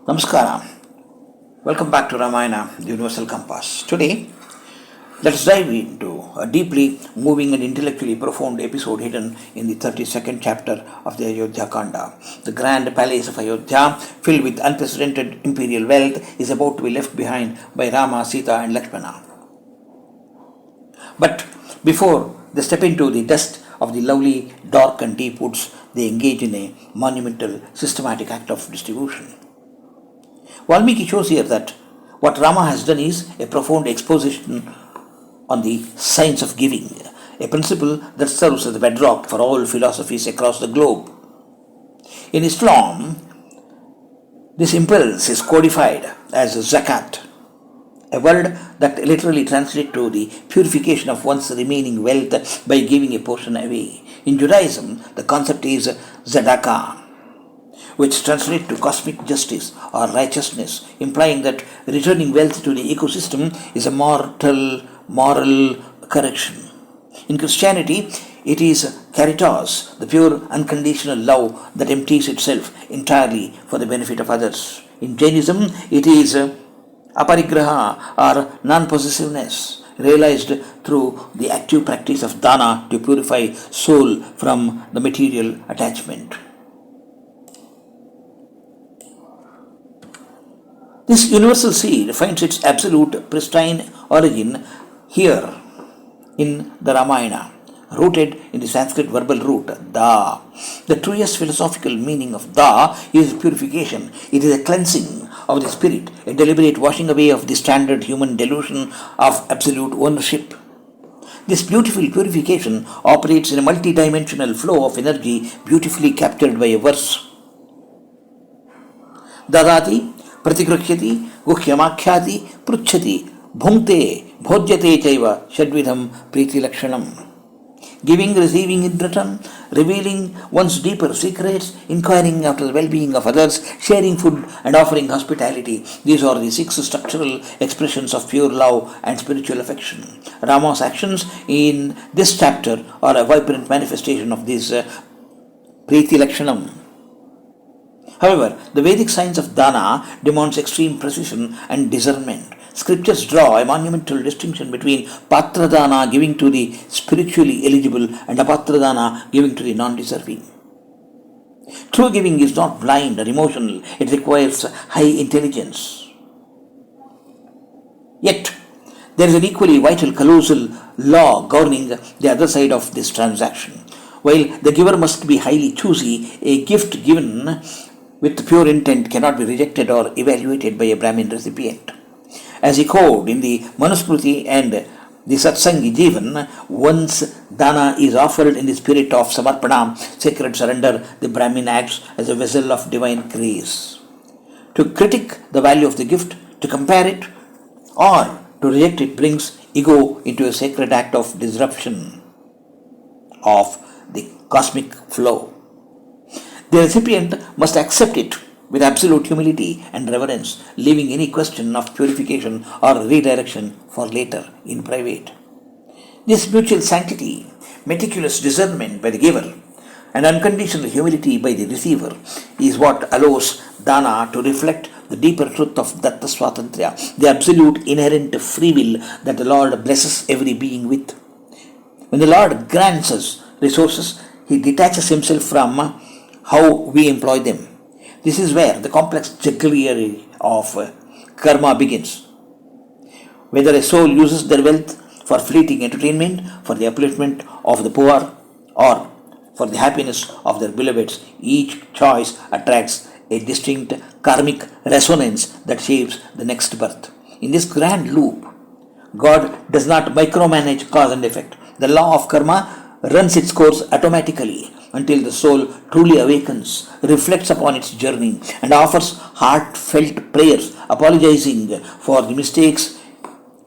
Namaskara. Welcome back to Ramayana, the Universal Compass. Today, let us dive into a deeply moving and intellectually profound episode hidden in the 32nd chapter of the Ayodhya Kanda. The grand palace of Ayodhya, filled with unprecedented imperial wealth, is about to be left behind by Rama, Seeta and Lakshmana. But before they step into the dust of the lovely, dark and deep woods, they engage in a monumental, systematic act of distribution. Valmiki shows here that what Rama has done is a profound exposition on the science of giving, a principle that serves as the bedrock for all philosophies across the globe. In Islam, this impulse is codified as Zakat, a word that literally translates to the purification of one's remaining wealth by giving a portion away. In Judaism, the concept is Tzedakah, which translates to cosmic justice or righteousness, implying that returning wealth to the ecosystem is a moral correction. In Christianity, it is Caritas, the pure unconditional love that empties itself entirely for the benefit of others. In Jainism, it is Aparigraha or non-possessiveness, realized through the active practice of Dāna to purify soul from the material attachment. This universal seed finds its absolute pristine origin here in the Ramayana, rooted in the Sanskrit verbal root Da. The truest philosophical meaning of Da is purification. It is a cleansing of the spirit, a deliberate washing away of the standard human delusion of absolute ownership. This beautiful purification operates in a multi-dimensional flow of energy beautifully captured by a verse. Dadati Pratigrakhyati Guhyamakhyati Pruchhati Bhunkte Bhojyate Chaiva Shadvidham Priti Lakshanam. Giving, receiving in return, revealing one's deeper secrets, inquiring after the well-being of others, sharing food and offering hospitality. These are the 6 structural expressions of pure love and spiritual affection. Rama's actions in this chapter are a vibrant manifestation of this Priti Lakshanam. However, the Vedic science of Dāna demands extreme precision and discernment. Scriptures draw a monumental distinction between Patradana, giving to the spiritually eligible, and Apatradana, giving to the non-deserving. True giving is not blind or emotional, it requires high intelligence. Yet, there is an equally vital colossal law governing the other side of this transaction. While the giver must be highly choosy, a gift given with pure intent cannot be rejected or evaluated by a Brahmin recipient. As echoed in the Manusmriti and the Satsangi Jivan, once Dāna is offered in the spirit of Samarpana, sacred surrender, the Brahmin acts as a vessel of divine grace. To critique the value of the gift, to compare it, or to reject it brings ego into a sacred act of disruption of the cosmic flow. The recipient must accept it with absolute humility and reverence, leaving any question of purification or redirection for later in private. This mutual sanctity, meticulous discernment by the giver, and unconditional humility by the receiver is what allows Dāna to reflect the deeper truth of Datta Swatantriya, the absolute inherent free will that the Lord blesses every being with. When the Lord grants us resources, He detaches Himself from how we employ them. This is where the complex jugglery of karma begins. Whether a soul uses their wealth for fleeting entertainment, for the upliftment of the poor, or for the happiness of their beloveds, each choice attracts a distinct karmic resonance that shapes the next birth. In this grand loop, God does not micromanage cause and effect. The law of karma runs its course automatically until the soul truly awakens, reflects upon its journey, and offers heartfelt prayers, apologizing for the mistakes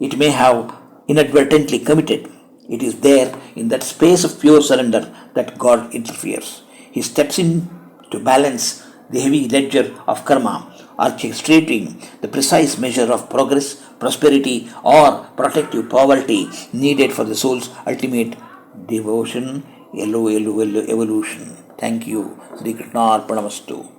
it may have inadvertently committed. It is there, in that space of pure surrender, that God interferes. He steps in to balance the heavy ledger of karma, orchestrating the precise measure of progress, prosperity, or protective poverty needed for the soul's ultimate devotion, evolution. Thank you. Sri Krishna Arpanamastu.